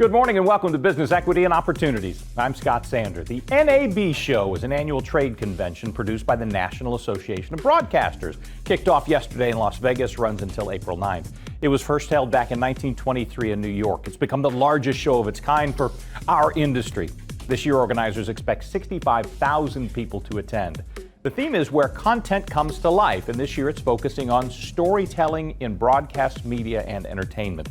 Good morning and welcome to Business Equity and Opportunities. I'm Scott Sander. The NAB Show is an annual trade convention produced by the National Association of Broadcasters. Kicked off yesterday in Las Vegas, runs until April 9th. It was first held back in 1923 in New York. It's become the largest show of its kind for our industry. This year, organizers expect 65,000 people to attend. The theme is where content comes to life, and this year it's focusing on storytelling in broadcast media and entertainment.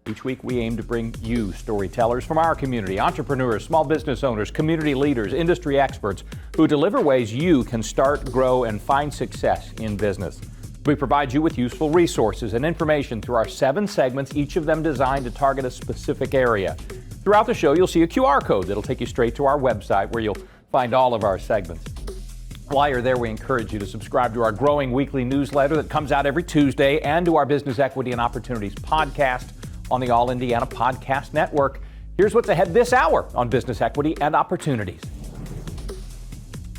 Each week we aim to bring you storytellers from our community, entrepreneurs, small business owners, community leaders, industry experts who deliver ways you can start, grow, and find success in business. We provide you with useful resources and information through our 7 segments, each of them designed to target a specific area. Throughout the show, you'll see a QR code that'll take you straight to our website where you'll find all of our segments. While you're there, we encourage you to subscribe to our growing weekly newsletter that comes out every Tuesday and to our Business Equity and Opportunities podcast on the All Indiana Podcast Network. Here's what's ahead this hour on Business Equity and Opportunities.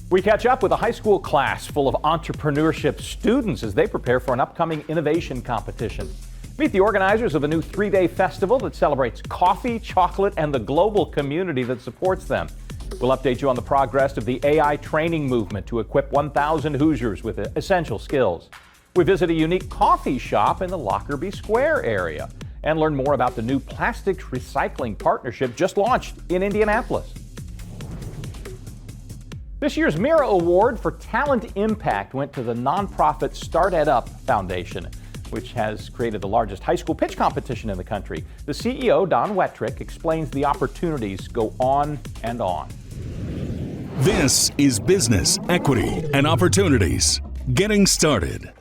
We catch up with a high school class full of entrepreneurship students as they prepare for an upcoming innovation competition. Meet the organizers of a new 3-day festival that celebrates coffee, chocolate, and the global community that supports them. We'll update you on the progress of the AI training movement to equip 1,000 Hoosiers with essential skills. We visit a unique coffee shop in the Lockerbie Square area and learn more about the new plastics recycling partnership just launched in Indianapolis. This year's Mira Award for Talent Impact went to the nonprofit Start Ed Up Foundation, which has created the largest high school pitch competition in the country. The CEO, Don Wettrick, explains the opportunities go on and on. This is Business Equity and Opportunities. Getting started.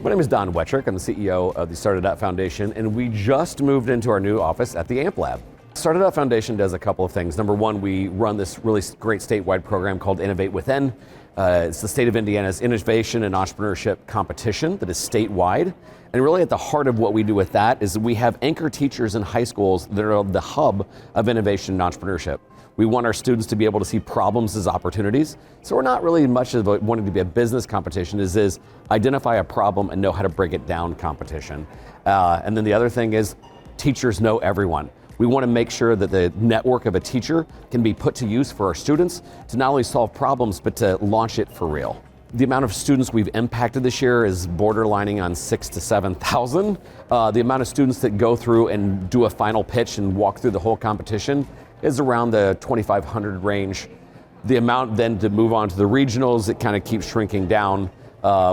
My name is Don Wettrick. I'm the CEO of the Start Ed Up Foundation, and we just moved into our new office at the AMP Lab. Start Ed Up Foundation does a couple of things. Number one, we run this really great statewide program called Innovate Within. It's the state of Indiana's innovation and entrepreneurship competition that is statewide. And really at the heart of what we do with that is we have anchor teachers in high schools that are the hub of innovation and entrepreneurship. We want our students to be able to see problems as opportunities. So we're not really much about wanting to be a business competition, is identify a problem and know how to break it down competition. And then the other thing is teachers know everyone. We want to make sure that the network of a teacher can be put to use for our students to not only solve problems, but to launch it for real. The amount of students we've impacted this year is borderlining on 6,000 to 7,000. The amount of students that go through and do a final pitch and walk through the whole competition is around the 2,500 range. The amount then to move on to the regionals, it kind of keeps shrinking down.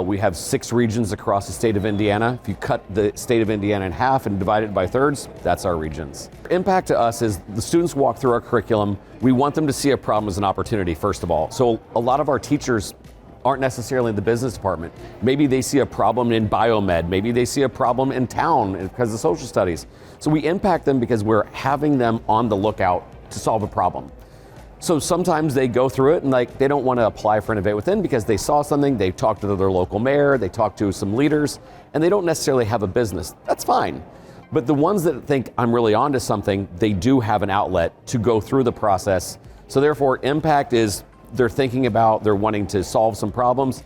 We have 6 regions across the state of Indiana. If you cut the state of Indiana in half and divide it by thirds, that's our regions. Impact to us is the students walk through our curriculum. We want them to see a problem as an opportunity, first of all. So a lot of our teachers aren't necessarily in the business department. Maybe they see a problem in biomed. Maybe they see a problem in town because of social studies. So we impact them because we're having them on the lookout to solve a problem. So sometimes they go through it and they don't want to apply for Innovate Within because they saw something, they talked to their local mayor, they talked to some leaders, and they don't necessarily have a business. That's fine. But the ones that think I'm really onto something, they do have an outlet to go through the process. So therefore, impact is they're thinking about, they're wanting to solve some problems.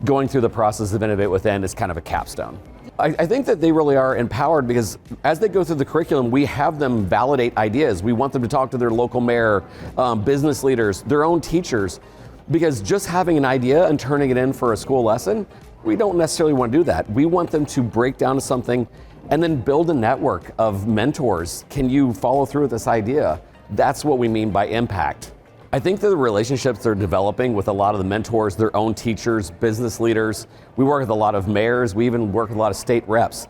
Going through the process of Innovate Within is kind of a capstone. I think that they really are empowered because as they go through the curriculum, we have them validate ideas. We want them to talk to their local mayor, business leaders, their own teachers, because just having an idea and turning it in for a school lesson, we don't necessarily want to do that. We want them to break down to something and then build a network of mentors. Can you follow through with this idea? That's what we mean by impact. I think that the relationships they're developing with a lot of the mentors, their own teachers, business leaders, we work with a lot of mayors, we even work with a lot of state reps.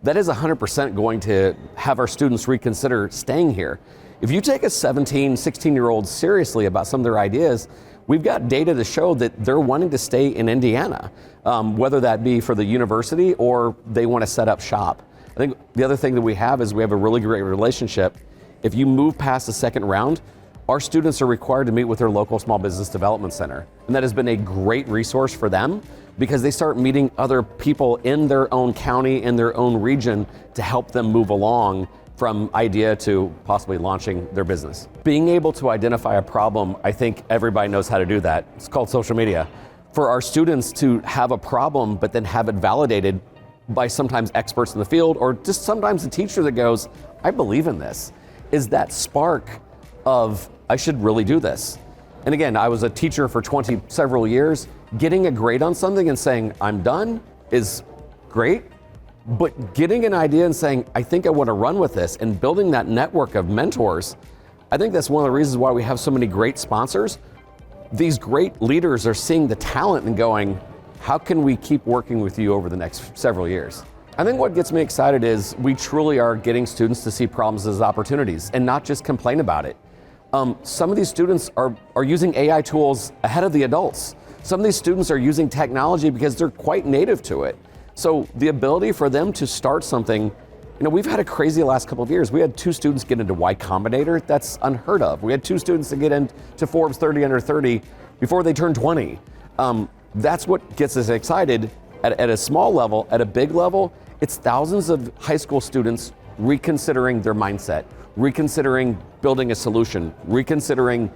That is 100% going to have our students reconsider staying here. If you take a 17, 16-year-old seriously about some of their ideas, we've got data to show that they're wanting to stay in Indiana, whether that be for the university or they want to set up shop. I think the other thing that we have is we have a really great relationship. If you move past the second round, our students are required to meet with their local small business development center. And that has been a great resource for them because they start meeting other people in their own county, in their own region to help them move along from idea to possibly launching their business. Being able to identify a problem, I think everybody knows how to do that. It's called social media. For our students to have a problem but then have it validated, by sometimes experts in the field, or just sometimes a teacher that goes, I believe in this, is that spark of, I should really do this. And again, I was a teacher for several years. Getting a grade on something and saying, I'm done is great, but getting an idea and saying, I think I want to run with this, and building that network of mentors, I think that's one of the reasons why we have so many great sponsors. These great leaders are seeing the talent and going, how can we keep working with you over the next several years? I think what gets me excited is we truly are getting students to see problems as opportunities and not just complain about it. Some of these students are using AI tools ahead of the adults. Some of these students are using technology because they're quite native to it. So the ability for them to start something, we've had a crazy last couple of years. We had 2 students get into Y Combinator. That's unheard of. We had 2 students that get into Forbes 30 under 30 before they turned 20. That's what gets us excited at a small level. At a big level, it's thousands of high school students reconsidering their mindset, reconsidering building a solution, reconsidering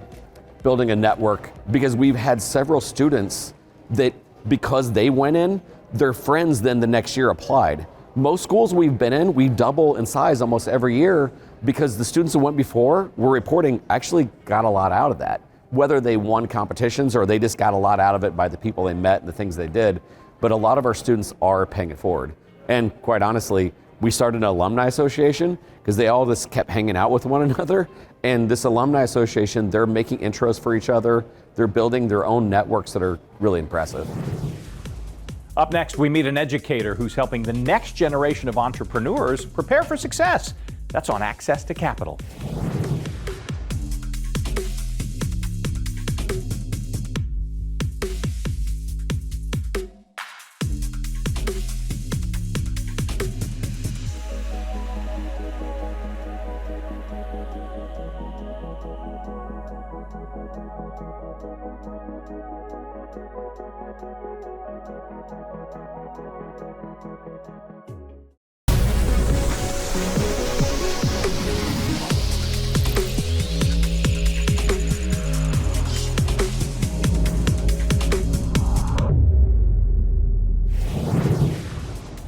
building a network, because we've had several students that, because they went in, their friends then the next year applied. Most schools we've been in, we double in size almost every year because the students who went before were reporting actually got a lot out of that. Whether they won competitions or they just got a lot out of it by the people they met and the things they did. But a lot of our students are paying it forward. And quite honestly, we started an alumni association because they all just kept hanging out with one another. And this alumni association, they're making intros for each other. They're building their own networks that are really impressive. Up next, we meet an educator who's helping the next generation of entrepreneurs prepare for success. That's on Access to Capital.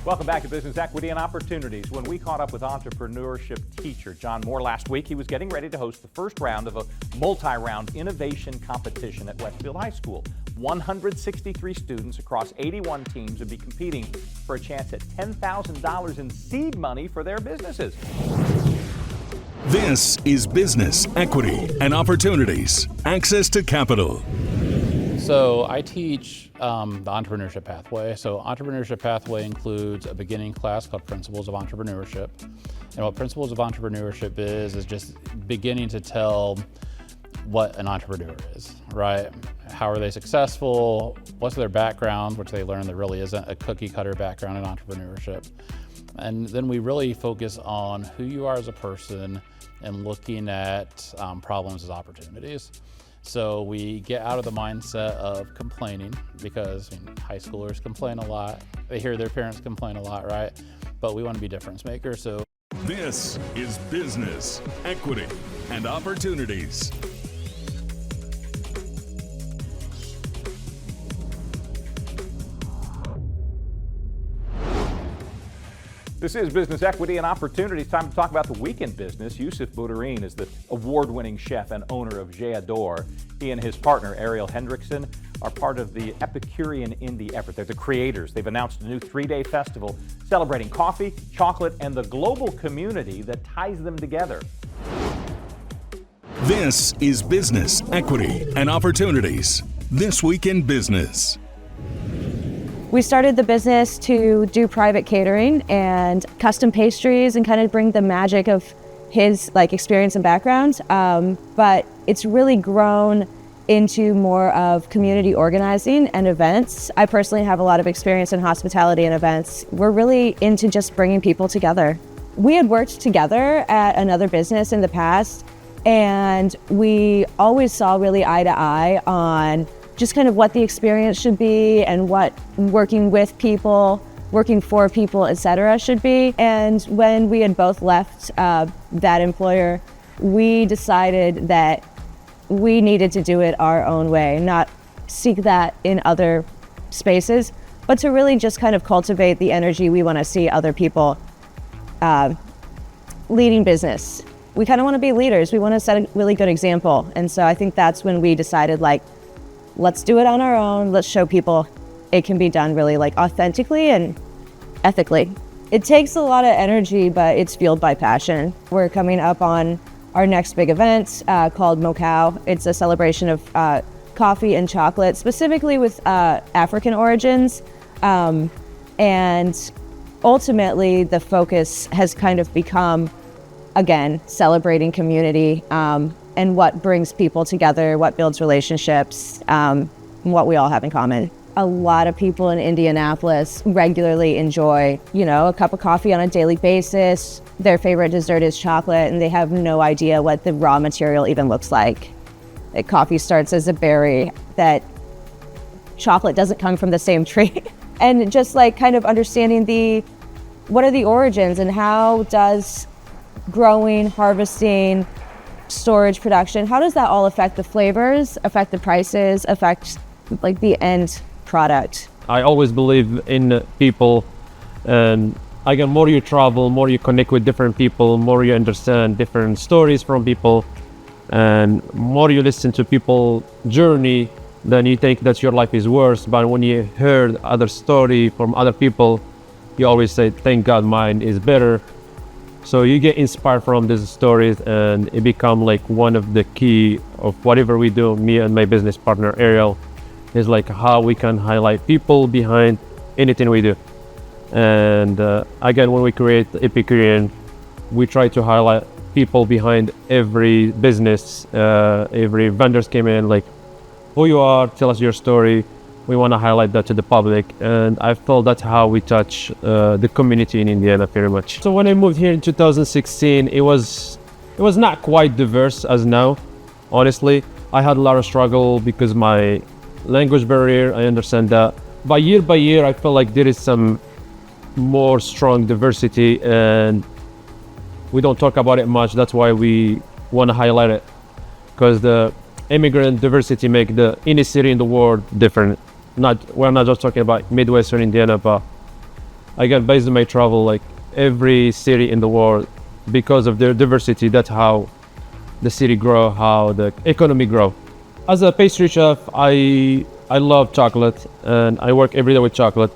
Welcome back to Business Equity and Opportunities. When we caught up with entrepreneurship teacher John Moore last week, he was getting ready to host the first round of a multi-round innovation competition at Westfield High School. 163 students across 81 teams would be competing for a chance at $10,000 in seed money for their businesses. This is Business Equity and Opportunities. Access to Capital. So I teach the Entrepreneurship Pathway. So Entrepreneurship Pathway includes a beginning class called Principles of Entrepreneurship. And what Principles of Entrepreneurship is just beginning to tell what an entrepreneur is, right? How are they successful? What's their background, which they learn there really isn't a cookie cutter background in entrepreneurship. And then we really focus on who you are as a person and looking at problems as opportunities. So we get out of the mindset of complaining because high schoolers complain a lot. They hear their parents complain a lot, right? But we want to be difference makers. So this is Business Equity and Opportunities. This is Business Equity and Opportunities. Time to talk about the week in business. Yusuf Boudarine is the award-winning chef and owner of J'adore. He and his partner, Ariel Hendrickson, are part of the Epicurean Indie effort. They're the creators. They've announced a new 3-day festival celebrating coffee, chocolate, and the global community that ties them together. This is Business Equity and Opportunities. This Week in Business. We started the business to do private catering and custom pastries and kind of bring the magic of his experience and background. But it's really grown into more of community organizing and events. I personally have a lot of experience in hospitality and events. We're really into just bringing people together. We had worked together at another business in the past, and we always saw really eye to eye on just kind of what the experience should be and what working with people, working for people, etc. should be. And when we had both left that employer, we decided that we needed to do it our own way, not seek that in other spaces, but to really just kind of cultivate the energy we want to see other people leading business. We kind of want to be leaders. We want to set a really good example. And so I think that's when we decided, like, let's do it on our own. Let's show people it can be done really, like, authentically and ethically. It takes a lot of energy, but it's fueled by passion. We're coming up on our next big event called Mocao. It's a celebration of coffee and chocolate, specifically with African origins. And ultimately, the focus has kind of become, again, celebrating community and what brings people together, what builds relationships, what we all have in common. A lot of people in Indianapolis regularly enjoy, a cup of coffee on a daily basis. Their favorite dessert is chocolate, and they have no idea what the raw material even looks like. That coffee starts as a berry, that chocolate doesn't come from the same tree. And just like kind of understanding what are the origins and how does growing, harvesting, storage, production, how does that all affect the flavors, affect the prices, affect like the end product? I always believe in people, and again, more you travel, more you connect with different people, more you understand different stories from people, and more you listen to people's journey, then you think that your life is worse. But when you heard other story from other people, you always say, thank God mine is better. So you get inspired from these stories, and it become like one of the key of whatever we do, me and my business partner Ariel, is like how we can highlight people behind anything we do. And again, when we create Epicurean, we try to highlight people behind every business, every vendors came in, like who you are, tell us your story. We want to highlight that to the public, and I felt that's how we touch the community in Indiana very much. So when I moved here in 2016, it was not quite diverse as now. Honestly, I had a lot of struggle because my language barrier, I understand that. By year, I feel like there is some more strong diversity, and we don't talk about it much. That's why we want to highlight it, because the immigrant diversity make any city in the world different. We're not just talking about Midwestern Indiana, but again, based on my travel, like every city in the world, because of their diversity, that's how the city grow, how the economy grow. As a pastry chef, I love chocolate, and I work every day with chocolate.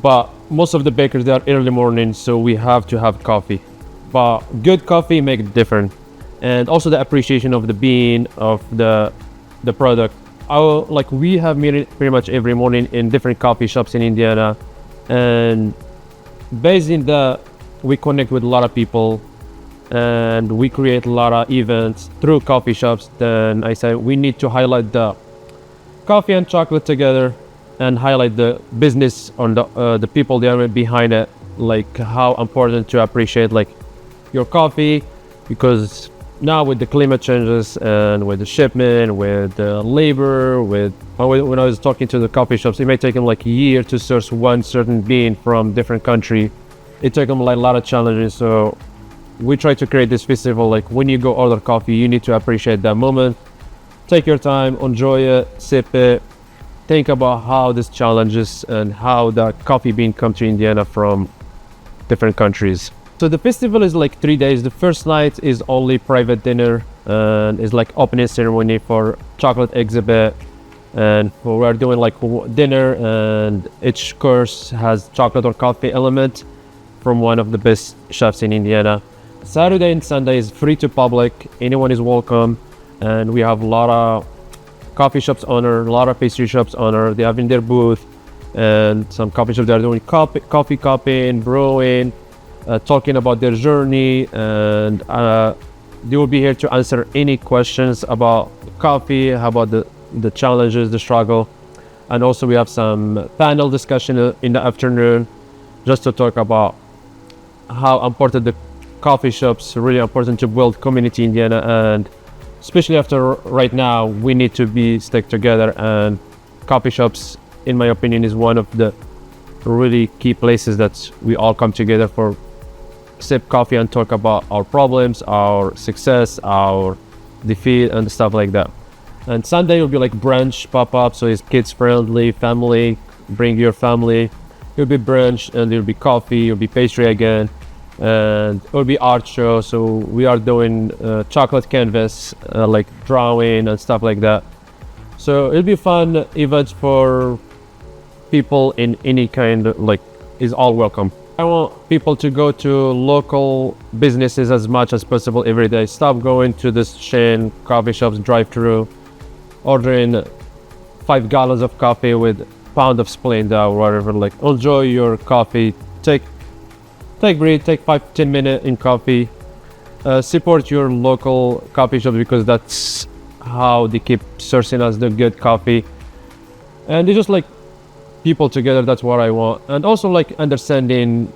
But most of the bakers, they are early morning, so we have to have coffee. But good coffee make it different, and also the appreciation of the bean, of the product. We have meeting pretty much every morning in different coffee shops in Indiana, and based in that, we connect with a lot of people, and we create a lot of events through coffee shops. Then I say we need to highlight the coffee and chocolate together, and highlight the business on the people that are behind it, like how important to appreciate like your coffee, because now with the climate changes and with the shipment, with the labor, when I was talking to the coffee shops, it may take them like a year to source one certain bean from different country. It took them like a lot of challenges. So we try to create this festival, like when you go order coffee, you need to appreciate that moment. Take your time, enjoy it, sip it, think about how this challenges and how the coffee bean come to Indiana from different countries. So the festival is like 3 days. The first night is only private dinner, and it's like opening ceremony for chocolate exhibit, and we're doing like dinner, and each course has chocolate or coffee element from one of the best chefs in Indiana. Saturday and Sunday is free to public. Anyone is welcome, and we have a lot of coffee shops owner, a lot of pastry shops owner. They have in their booth, and some coffee shops that are doing coffee copying, brewing, talking about their journey, and they will be here to answer any questions about coffee, about the challenges, the struggle. And also we have some panel discussion in the afternoon, just to talk about how important the coffee shops, really important to build community in Indiana, and especially after right now, we need to be stick together, and coffee shops, in my opinion, is one of the really key places that we all come together for sip coffee and talk about our problems, our success, our defeat, and stuff like that. And Sunday will be like brunch pop-up, so it's kids friendly, family bring your family. It'll be brunch, and there'll be coffee, it'll be pastry again, and it'll be art show. So we are doing chocolate canvas, like drawing and stuff like that. So it'll be fun event for people in any kind of, like, is all welcome. I want people to go to local businesses as much as possible every day. Stop going to this chain coffee shops, drive-through, ordering 5 gallons of coffee with pound of Splenda or whatever. Like, enjoy your coffee. Take break, take 5-10 minutes in coffee. Support your local coffee shops, because that's how they keep sourcing us the good coffee. And they just like people together. That's what I want. And also like understanding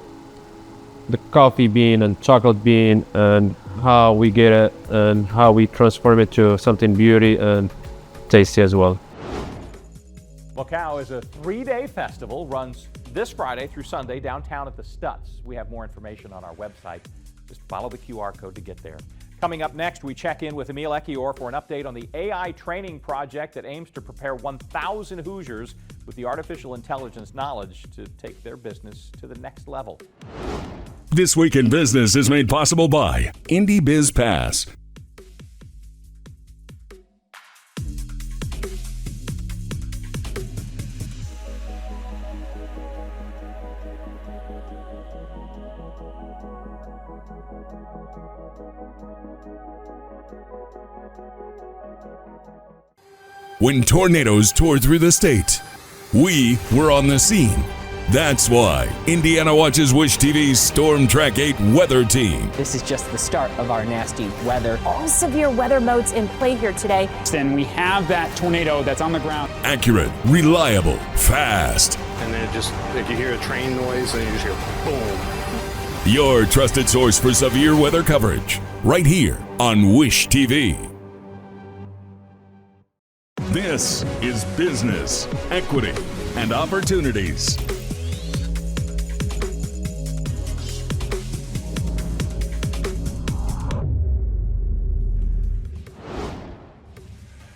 the coffee bean and chocolate bean and how we get it and how we transform it to something beauty and tasty as well. Macau is a 3-day festival, runs this Friday through Sunday downtown at the Stutz. We have more information on our website. Just follow the QR code to get there. Coming up next, we check in with Emil Ekior for an update on the AI training project that aims to prepare 1,000 Hoosiers with the artificial intelligence knowledge to take their business to the next level. This Week in Business is made possible by Indie Biz Pass. When tornadoes tore through the state, we were on the scene. That's why Indiana watches WISH-TV's Storm Track 8 weather team. This is just the start of our nasty weather. All severe weather modes in play here today. Then we have that tornado that's on the ground. Accurate, reliable, fast. And then it just, like, you hear a train noise and you just hear boom. Your trusted source for severe weather coverage, right here on WISH-TV. This is Business, Equity, and Opportunities.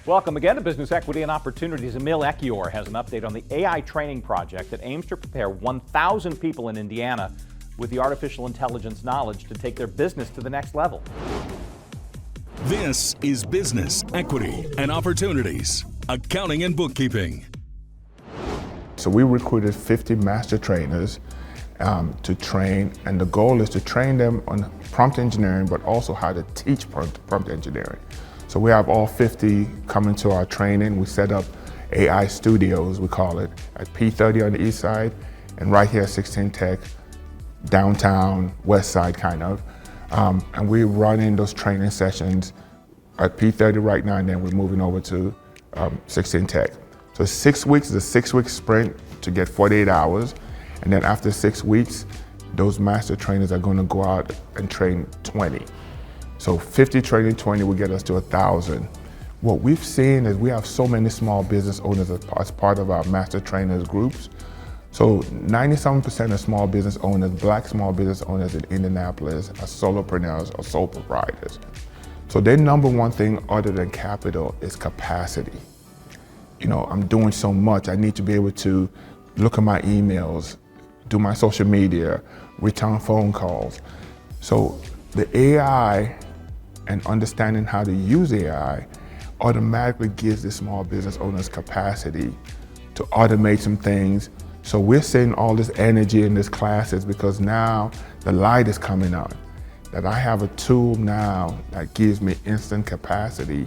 Welcome again to Business, Equity, and Opportunities. Emil Ekior has an update on the AI training project that aims to prepare 1,000 people in Indiana with the artificial intelligence knowledge to take their business to the next level. This is Business, Equity, and Opportunities, Accounting and Bookkeeping. So we recruited 50 master trainers to train, and the goal is to train them on prompt engineering, but also how to teach prompt engineering. So we have all 50 coming to our training. We set up AI studios, we call it, at P30 on the east side, and right here at 16 Tech, downtown, west side kind of. And we're running those training sessions at P30 right now, and then we're moving over to 16 Tech. So 6 weeks is a 6-week sprint to get 48 hours. And then after 6 weeks, those master trainers are going to go out and train 20. So 50 training 20 will get us to 1,000. What we've seen is we have so many small business owners as part of our master trainers groups. So 97% of small business owners, black small business owners in Indianapolis, are solopreneurs or sole proprietors. So their number one thing other than capital is capacity. You know, I'm doing so much, I need to be able to look at my emails, do my social media, return phone calls. So the AI and understanding how to use AI automatically gives the small business owners capacity to automate some things. So we're seeing all this energy in these classes because now the light is coming on, that I have a tool now that gives me instant capacity,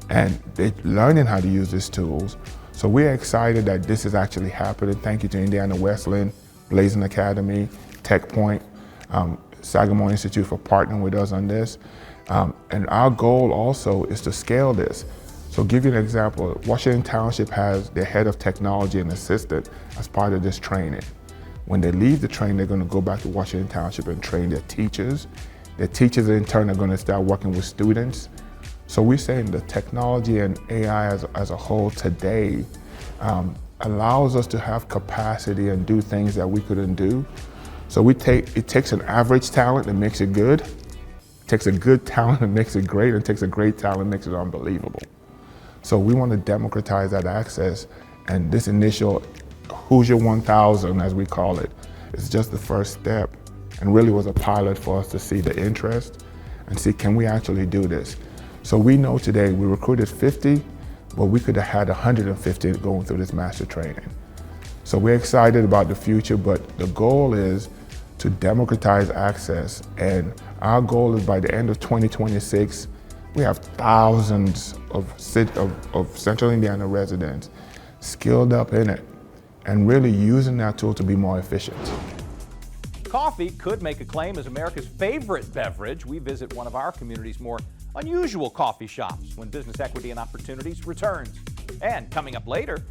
and they're learning how to use these tools. So we're excited that this is actually happening. Thank you to Indiana Wesleyan, Blazing Academy, Tech Point, Sagamore Institute for partnering with us on this. And our goal also is to scale this. So give you an example, Washington Township has their head of technology and assistant as part of this training. When they leave the training, they're going to go back to Washington Township and train their teachers. Their teachers in turn are going to start working with students. So we're saying the technology and AI as a whole today allows us to have capacity and do things that we couldn't do. So it takes an average talent and makes it good. It takes a good talent and makes it great. And it takes a great talent and makes it unbelievable. So we want to democratize that access. And this initial Hoosier 1000, as we call it, is just the first step and really was a pilot for us to see the interest and see, can we actually do this? So we know today we recruited 50, but we could have had 150 going through this master training. So we're excited about the future, but the goal is to democratize access. And our goal is by the end of 2026, we have thousands of Central Indiana residents skilled up in it and really using that tool to be more efficient. Coffee could make a claim as America's favorite beverage. We visit one of our community's more unusual coffee shops when Business Equity and Opportunities returns. And coming up later,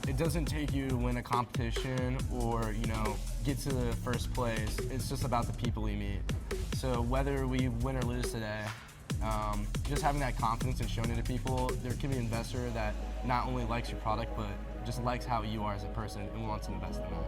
it doesn't take you to win a competition or, get to the first place. It's just about the people you meet. So whether we win or lose today, just having that confidence and showing it to people, there can be an investor that not only likes your product, but just likes how you are as a person and wants to invest in that.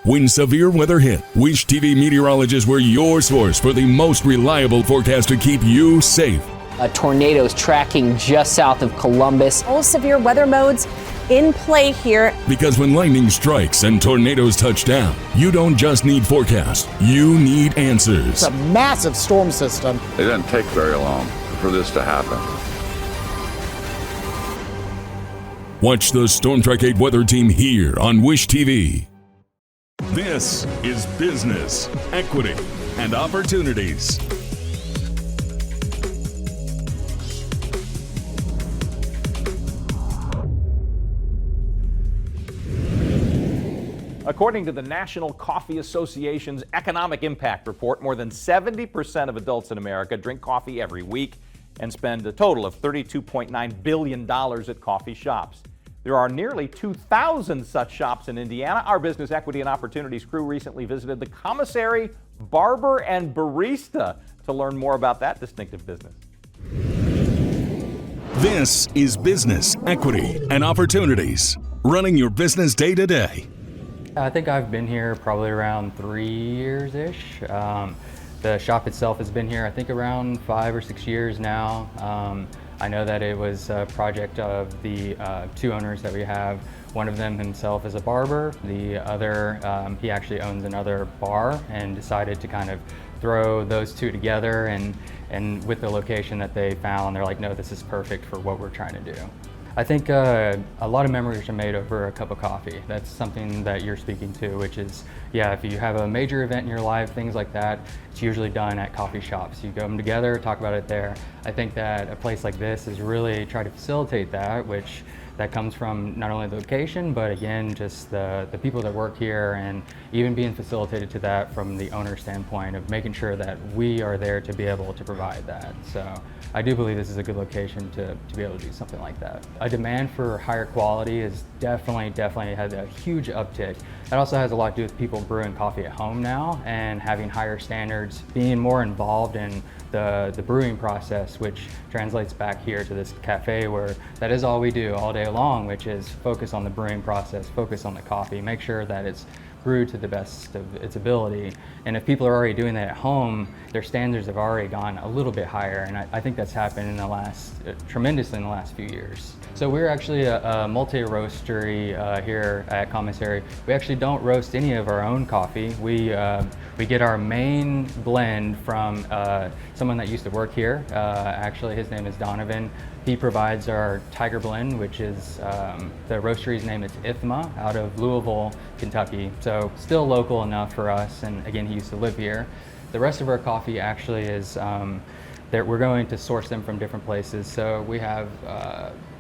When severe weather hit, WISH-TV meteorologists were your source for the most reliable forecast to keep you safe. A tornado is tracking just south of Columbus. All severe weather modes in play here. Because when lightning strikes and tornadoes touch down, you don't just need forecasts, you need answers. It's a massive storm system. It doesn't take very long for this to happen. Watch the Storm Track 8 weather team here on WISH-TV. This is Business, Equity, and Opportunities. according to the National Coffee Association's Economic Impact Report, more than 70% of adults in America drink coffee every week and spend a total of $32.9 billion at coffee shops. There are nearly 2,000 such shops in Indiana. Our Business Equity and Opportunities crew recently visited the commissary, barber, and barista to learn more about that distinctive business. This is Business, Equity, and Opportunities, running your business day to day. I think I've been here probably around 3 years-ish. The shop itself has been here, I think, around 5 or 6 years now. I know that it was a project of the two owners that we have. One of them himself is a barber. The other, he actually owns another bar, and decided to kind of throw those two together, and with the location that they found, they're like, no, this is perfect for what we're trying to do. I think a lot of memories are made over a cup of coffee. That's something that you're speaking to, which is, yeah, if you have a major event in your life, things like that, it's usually done at coffee shops. You go them together, talk about it there. I think that a place like this is really try to facilitate that, which that comes from not only the location, but again, just the people that work here, and even being facilitated to that from the owner standpoint of making sure that we are there to be able to provide that. So I do believe this is a good location to be able to do something like that. A demand for higher quality is definitely had a huge uptick. That also has a lot to do with people brewing coffee at home now and having higher standards, being more involved in the brewing process, which translates back here to this cafe where that is all we do all day long, which is focus on the brewing process, focus on the coffee, make sure that it's brewed to the best of its ability. And if people are already doing that at home, their standards have already gone a little bit higher, and I think that's happened in the last, tremendously in the last few years. So we're actually a multi-roastery here at Commissary. We actually don't roast any of our own coffee. We get our main blend from someone that used to work here. Actually, his name is Donovan. He provides our Tiger Blend, which is, the roastery's name is IFMA, out of Louisville, Kentucky. So still local enough for us, and again, he used to live here. The rest of our coffee actually is, that we're going to source them from different places. So we have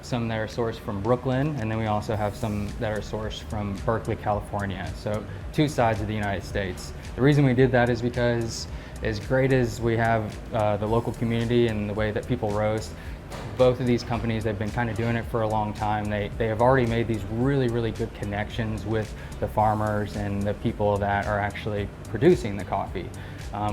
some that are sourced from Brooklyn, and then we also have some that are sourced from Berkeley, California. So two sides of the United States. The reason we did that is because as great as we have the local community and the way that people roast, both of these companies, they've been kind of doing it for a long time. They have already made these really, really good connections with the farmers and the people that are actually producing the coffee.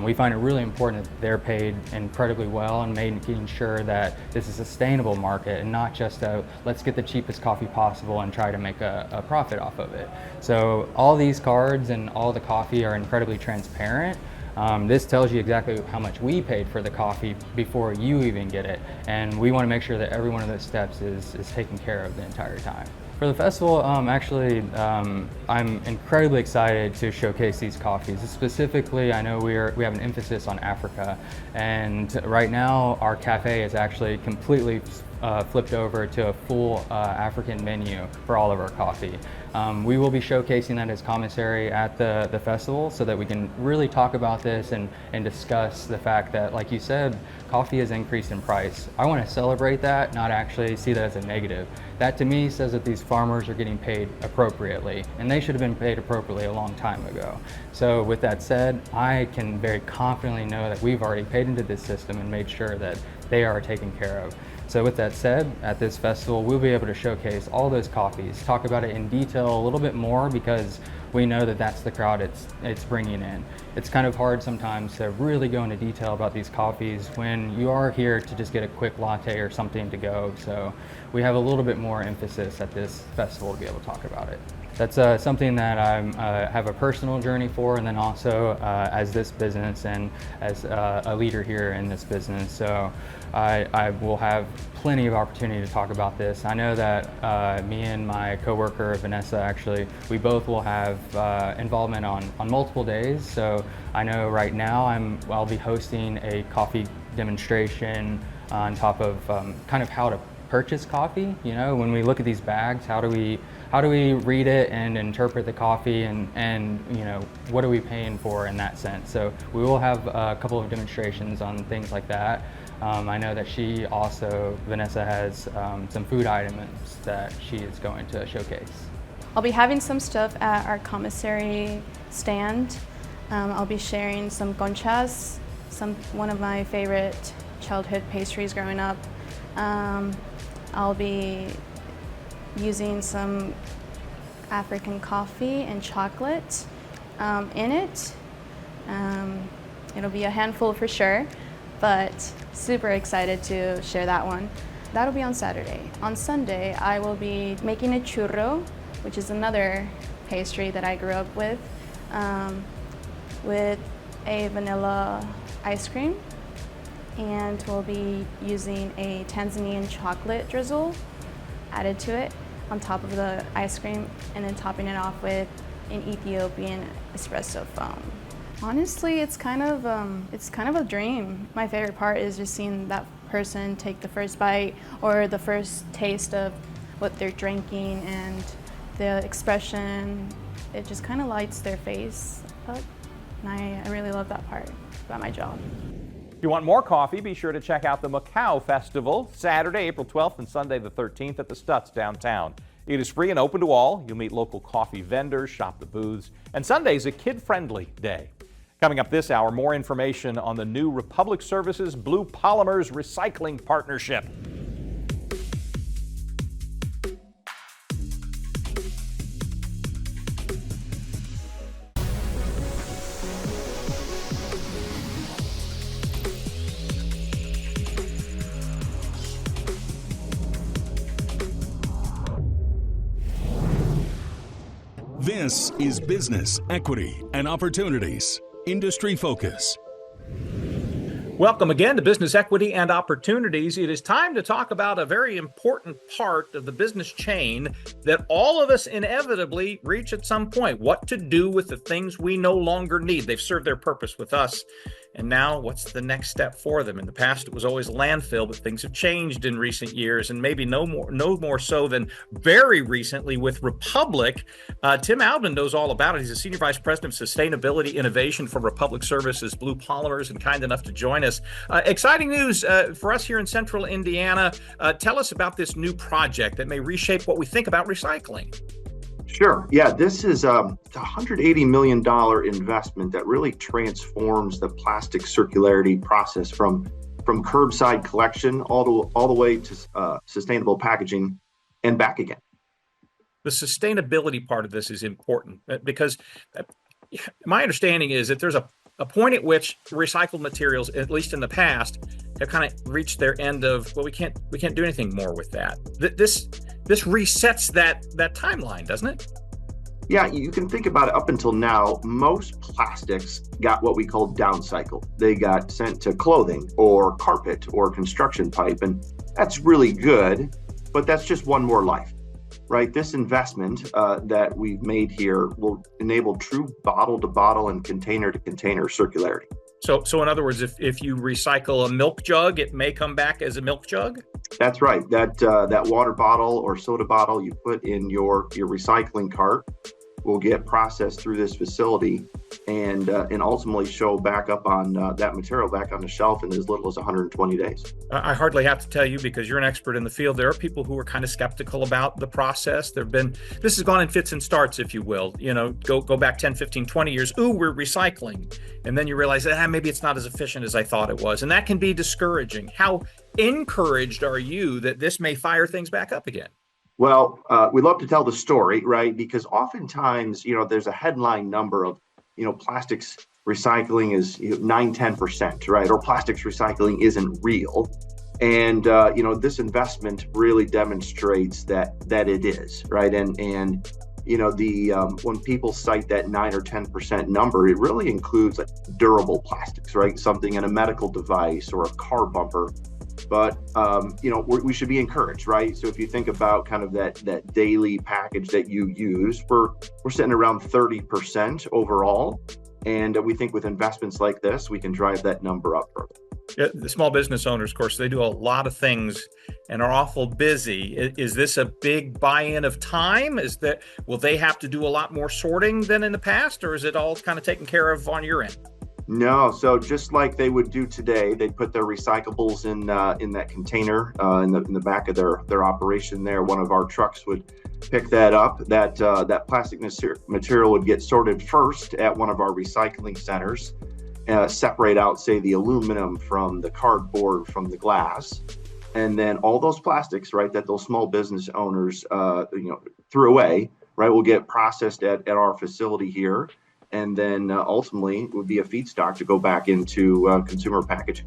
We find it really important that they're paid incredibly well and making sure that this is a sustainable market and not just a let's get the cheapest coffee possible and try to make a profit off of it. So all these cards and all the coffee are incredibly transparent. This tells you exactly how much we paid for the coffee before you even get it, and we want to make sure that every one of those steps is taken care of the entire time. For the festival, I'm incredibly excited to showcase these coffees. Specifically, I know we have an emphasis on Africa, and right now our cafe is actually completely flipped over to a full African menu for all of our coffee. We will be showcasing that as commissary at the festival so that we can really talk about this and discuss the fact that, like you said, coffee has increased in price. I want to celebrate that, not actually see that as a negative. That to me says that these farmers are getting paid appropriately, and they should have been paid appropriately a long time ago. So with that said, I can very confidently know that we've already paid into this system and made sure that they are taken care of. So with that said, at this festival, we'll be able to showcase all those coffees, talk about it in detail a little bit more because we know that that's the crowd it's bringing in. It's kind of hard sometimes to really go into detail about these coffees when you are here to just get a quick latte or something to go. So we have a little bit more emphasis at this festival to be able to talk about it. That's something that I have a personal journey for, and then also as this business and as a leader here in this business. So I will have plenty of opportunity to talk about this. I know that me and my coworker Vanessa, actually, we both will have involvement on multiple days. So I know right now I'll be hosting a coffee demonstration on top of kind of how to purchase coffee. You know, when we look at these bags, how do we read it and interpret the coffee, and you know, what are we paying for in that sense? So we will have a couple of demonstrations on things like that. I know that Vanessa has some food items that she is going to showcase. I'll be having some stuff at our commissary stand. I'll be sharing some conchas, one of my favorite childhood pastries growing up. I'll be using some African coffee and chocolate in it. It'll be a handful for sure, but super excited to share that one. That'll be on Saturday. On Sunday, I will be making a churro, which is another pastry that I grew up with a vanilla ice cream. And we'll be using a Tanzanian chocolate drizzle added to it on top of the ice cream, and then topping it off with an Ethiopian espresso foam. Honestly, it's kind of a dream. My favorite part is just seeing that person take the first bite or the first taste of what they're drinking, and the expression, it just kind of lights their face up. And I really love that part about my job. If you want more coffee, be sure to check out the Macau Festival, Saturday, April 12th and Sunday the 13th at the Stutz downtown. It is free and open to all. You'll meet local coffee vendors, shop the booths, and Sunday's a kid-friendly day. Coming up this hour, more information on the new Republic Services Blue Polymers Recycling Partnership. This is Business, Equity, and Opportunities. Industry Focus. Welcome again to Business Equity and Opportunities. It is time to talk about a very important part of the business chain that all of us inevitably reach at some point. What to do with the things we no longer need. They've served their purpose with us. And now what's the next step for them? In the past, it was always landfill, but things have changed in recent years, and maybe no more so than very recently with Republic. Tim Alvin knows all about it. He's a Senior Vice President of Sustainability Innovation for Republic Services Blue Polymers, and kind enough to join us. Exciting news for us here in Central Indiana. Tell us about this new project that may reshape what we think about recycling. Sure. Yeah, this is a $180 million investment that really transforms the plastic circularity process from curbside collection all the way to sustainable packaging and back again. The sustainability part of this is important because my understanding is that there's a a point at which recycled materials, at least in the past, have kind of reached their end of, well, we can't do anything more with that. This resets that timeline, doesn't it? Yeah, you can think about it. Up until now, most plastics got what we call downcycled. They got sent to clothing or carpet or construction pipe, and that's really good, but that's just one more life, right? This investment that we've made here will enable true bottle-to-bottle and container-to-container circularity. So in other words, if you recycle a milk jug, it may come back as a milk jug? That's right. That water bottle or soda bottle you put in your recycling cart will get processed through this facility and ultimately show back up on that material back on the shelf in as little as 120 days. I hardly have to tell you, because you're an expert in the field, there are people who are kind of skeptical about the process. This has gone in fits and starts, if you will. You know, go back 10, 15, 20 years. Ooh, we're recycling. And then you realize that maybe it's not as efficient as I thought it was. And that can be discouraging. How encouraged are you that this may fire things back up again? Well, we love to tell the story, right? Because oftentimes, there's a headline number of, plastics recycling is 9-10%, right? Or plastics recycling isn't real. And, this investment really demonstrates that it is, right? And when people cite that 9 or 10% number, it really includes like durable plastics, right? Something in a medical device or a car bumper. But, we should be encouraged, right? So if you think about kind of that daily package that you use, we're sitting around 30% overall. And we think with investments like this, we can drive that number up further. Yeah, the small business owners, of course, they do a lot of things and are awful busy. Is this a big buy-in of time? Will they have to do a lot more sorting than in the past, or is it all kind of taken care of on your end? No, so just like they would do today, they'd put their recyclables in that container in the back of their operation there. One of our trucks would pick that up. That plastic material would get sorted first at one of our recycling centers, separate out, say, the aluminum from the cardboard from the glass, and then all those plastics, right, that those small business owners threw away, right, will get processed at our facility here. And then ultimately would be a feedstock to go back into consumer packaging.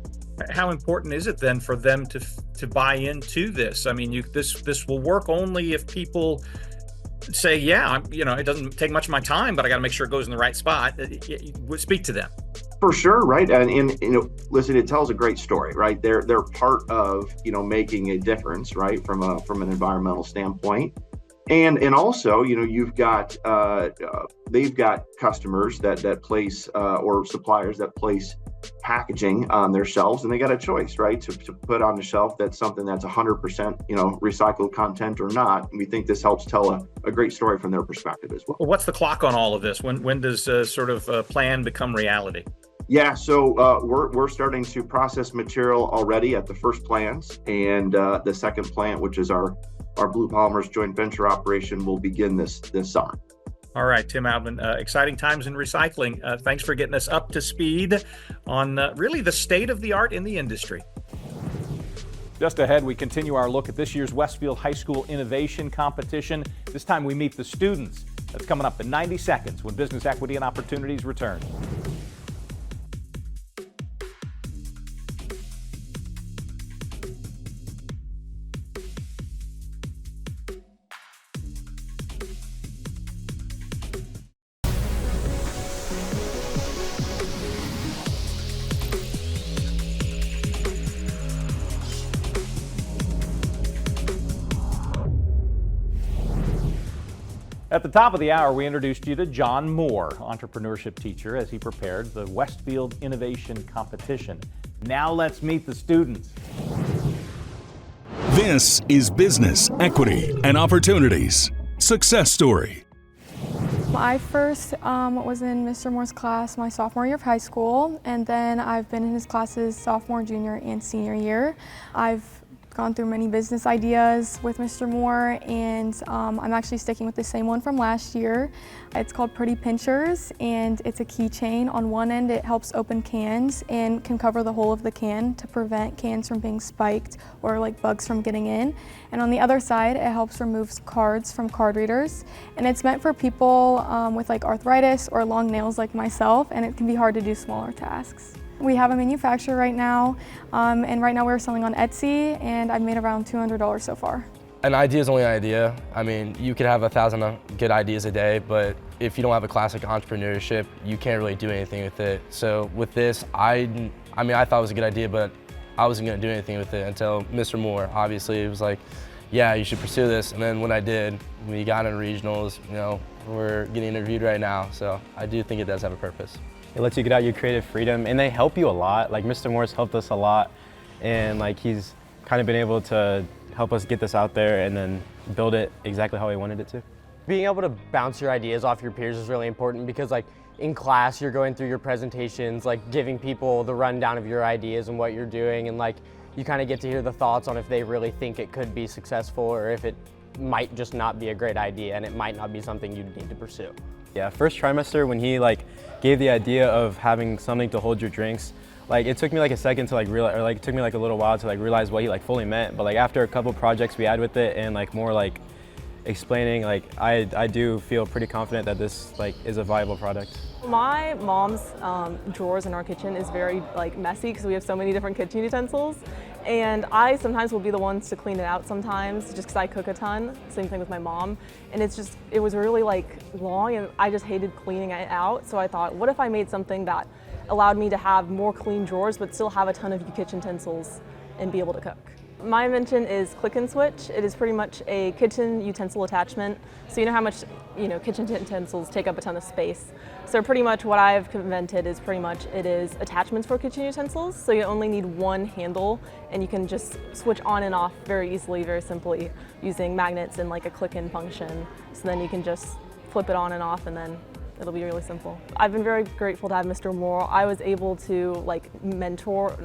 How important is it then for them to buy into this? I mean, this will work only if people say, yeah, it doesn't take much of my time, but I got to make sure it goes in the right spot. Speak to them. For sure, right? And listen, it tells a great story, right? They're part of making a difference, right, from an environmental standpoint. And also, you've got they've got customers that place or suppliers that place packaging on their shelves, and they got a choice, right, to put on the shelf that's something that's 100% recycled content or not. And we think this helps tell a great story from their perspective as well. What's the clock on all of this? When does sort of a plan become reality? Yeah, so we're starting to process material already at the first plants, and the second plant, which is our Blue Polymers joint venture operation, will begin this summer. All right, Tim Alvin, exciting times in recycling. Thanks for getting us up to speed on really the state of the art in the industry. Just ahead, we continue our look at this year's Westfield High School Innovation Competition. This time we meet the students. That's coming up in 90 seconds when Business Equity and Opportunities return. At the top of the hour, we introduced you to John Moore, entrepreneurship teacher, as he prepared the Westfield Innovation Competition. Now let's meet the students. This is Business, Equity, and Opportunities. Success Story. I first was in Mr. Moore's class my sophomore year of high school, and then I've been in his classes sophomore, junior, and senior year. I've gone through many business ideas with Mr. Moore, and I'm actually sticking with the same one from last year. It's called Pretty Pinchers, and it's a keychain. On one end, it helps open cans and can cover the whole of the can to prevent cans from being spiked or like bugs from getting in. And on the other side, it helps remove cards from card readers. And it's meant for people with like arthritis or long nails like myself, and it can be hard to do smaller tasks. We have a manufacturer right now, and right now we're selling on Etsy, and I've made around $200 so far. An idea is only an idea. I mean, you could have 1,000 good ideas a day, but if you don't have a classic entrepreneurship, you can't really do anything with it. So with this, I thought it was a good idea, but I wasn't gonna do anything with it until Mr. Moore. Obviously, it was like, yeah, you should pursue this. And then when I did, we got in regionals, you know, we're getting interviewed right now. So I do think it does have a purpose. It lets you get out your creative freedom, and they help you a lot. Like Mr. Moore's helped us a lot, and like he's kind of been able to help us get this out there and then build it exactly how we wanted it to. Being able to bounce your ideas off your peers is really important, because like in class you're going through your presentations, like giving people the rundown of your ideas and what you're doing, and like you kind of get to hear the thoughts on if they really think it could be successful or if it might just not be a great idea and it might not be something you need to pursue. Yeah, first trimester when he like gave the idea of having something to hold your drinks, like it took me like a second to like realize, or like it took me like a little while to like realize what he like fully meant. But like after a couple projects we had with it and like more like explaining, like I do feel pretty confident that this like is a viable product. My mom's drawers in our kitchen is very like messy because we have so many different kitchen utensils, and I sometimes will be the ones to clean it out sometimes just because I cook a ton. Same thing with my mom, and it was really like long, and I just hated cleaning it out. So I thought, what if I made something that allowed me to have more clean drawers but still have a ton of kitchen utensils and be able to cook. My invention is Click and Switch. It is pretty much a kitchen utensil attachment. So you know how much kitchen utensils take up a ton of space. So pretty much what I've invented is it is attachments for kitchen utensils. So you only need one handle and you can just switch on and off very easily, very simply using magnets and like a click-in function. So then you can just flip it on and off, and then it'll be really simple. I've been very grateful to have Mr. Moore. I was able to like network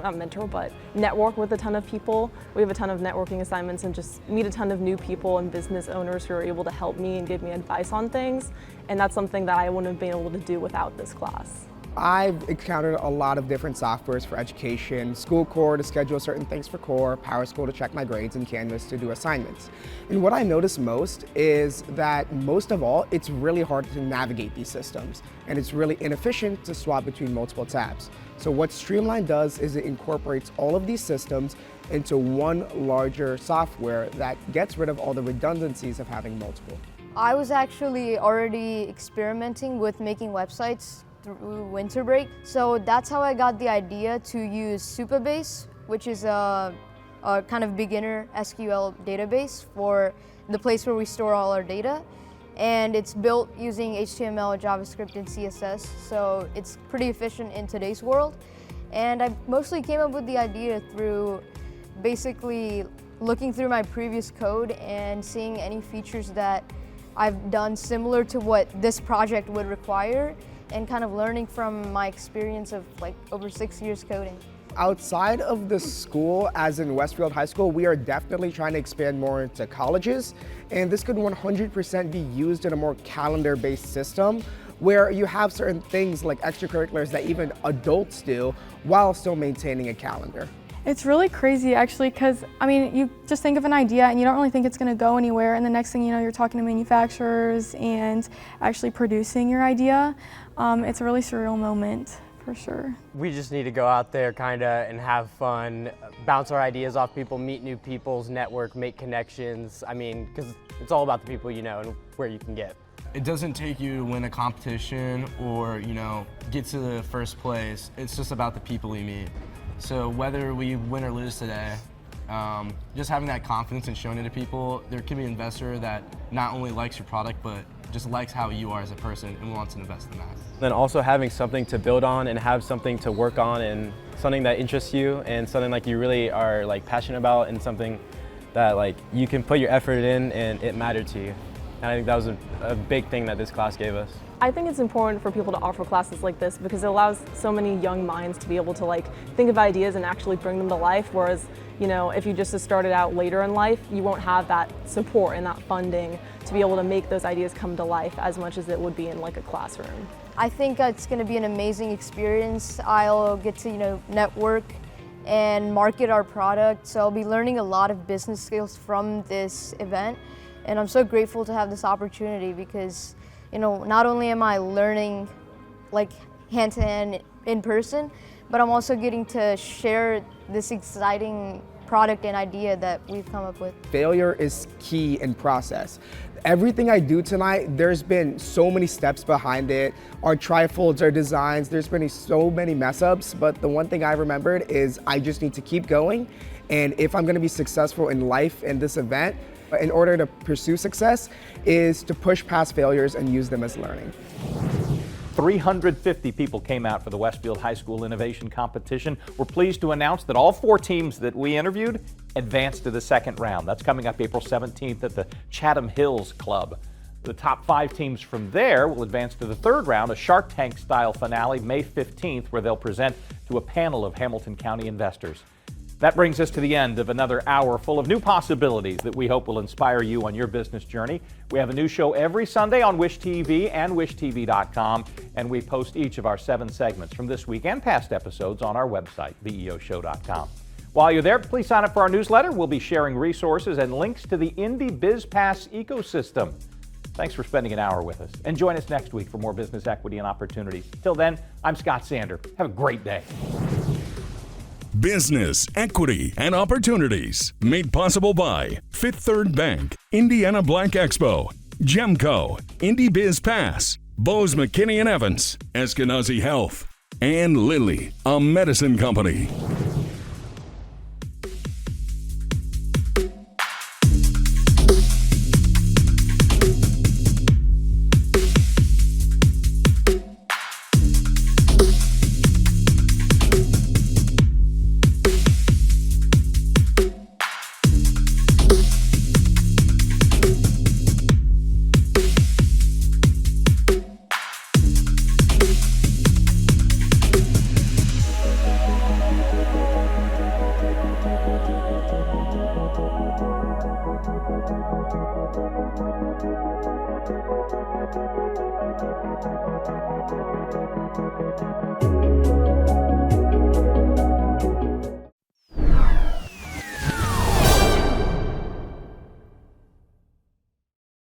with a ton of people. We have a ton of networking assignments and just meet a ton of new people and business owners who are able to help me and give me advice on things. And that's something that I wouldn't have been able to do without this class. I've encountered a lot of different softwares for education, School Core to schedule certain things for core, PowerSchool to check my grades, and Canvas to do assignments. And what I notice most is that most of all, it's really hard to navigate these systems, and it's really inefficient to swap between multiple tabs. So what Streamline does is it incorporates all of these systems into one larger software that gets rid of all the redundancies of having multiple. I was actually already experimenting with making websites through winter break. So that's how I got the idea to use Supabase, which is a kind of beginner SQL database for the place where we store all our data. And it's built using HTML, JavaScript, and CSS, so it's pretty efficient in today's world. And I mostly came up with the idea through basically looking through my previous code and seeing any features that I've done similar to what this project would require, and kind of learning from my experience of like over 6 years coding. Outside of the school, as in Westfield High School, we are definitely trying to expand more into colleges, and this could 100% be used in a more calendar-based system where you have certain things like extracurriculars that even adults do while still maintaining a calendar. It's really crazy actually, because I mean, you just think of an idea and you don't really think it's going to go anywhere, and the next thing you know, you're talking to manufacturers and actually producing your idea. It's a really surreal moment, for sure. We just need to go out there and have fun, bounce our ideas off people, meet new people's network, make connections. I mean, because it's all about the people you know and where you can get. It doesn't take you to win a competition or, get to the first place. It's just about the people you meet. So whether we win or lose today, just having that confidence and showing it to people, there could be an investor that not only likes your product, but just likes how you are as a person and wants to invest in that. Then also having something to build on and have something to work on, and something that interests you and something like you really are like passionate about, and something that like you can put your effort in and it mattered to you. And I think that was a big thing that this class gave us. I think it's important for people to offer classes like this because it allows so many young minds to be able to like think of ideas and actually bring them to life, whereas You know, if you just started out later in life, you won't have that support and that funding to be able to make those ideas come to life as much as it would be in like a classroom. I think it's going to be an amazing experience. I'll get to, network and market our product. So I'll be learning a lot of business skills from this event. And I'm so grateful to have this opportunity because, not only am I learning like hand to hand in person, but I'm also getting to share this exciting product and idea that we've come up with. Failure is key in process. Everything I do tonight, there's been so many steps behind it. Our trifolds, our designs, there's been so many mess ups, but the one thing I remembered is I just need to keep going. And if I'm gonna be successful in life in this event, in order to pursue success, is to push past failures and use them as learning. 350 people came out for the Westfield High School Innovation Competition. We're pleased to announce that all 4 teams that we interviewed advanced to the second round. That's coming up April 17th at the Chatham Hills Club. The top 5 teams from there will advance to the third round, a Shark Tank style finale May 15th, where they'll present to a panel of Hamilton County investors. That brings us to the end of another hour full of new possibilities that we hope will inspire you on your business journey. We have a new show every Sunday on WISH-TV and WISH-TV.com, and we post each of our 7 segments from this week and past episodes on our website, BE&OShow.com. While you're there, please sign up for our newsletter. We'll be sharing resources and links to the Indy BizPass ecosystem. Thanks for spending an hour with us, and join us next week for more business equity and opportunities. Till then, I'm Scott Sander. Have a great day. Business, equity, and opportunities made possible by Fifth Third Bank, Indiana Black Expo, Gemco, Indy Biz Pass, Bose McKinney & Evans, Eskenazi Health, and Lilly, a medicine company. Thank you.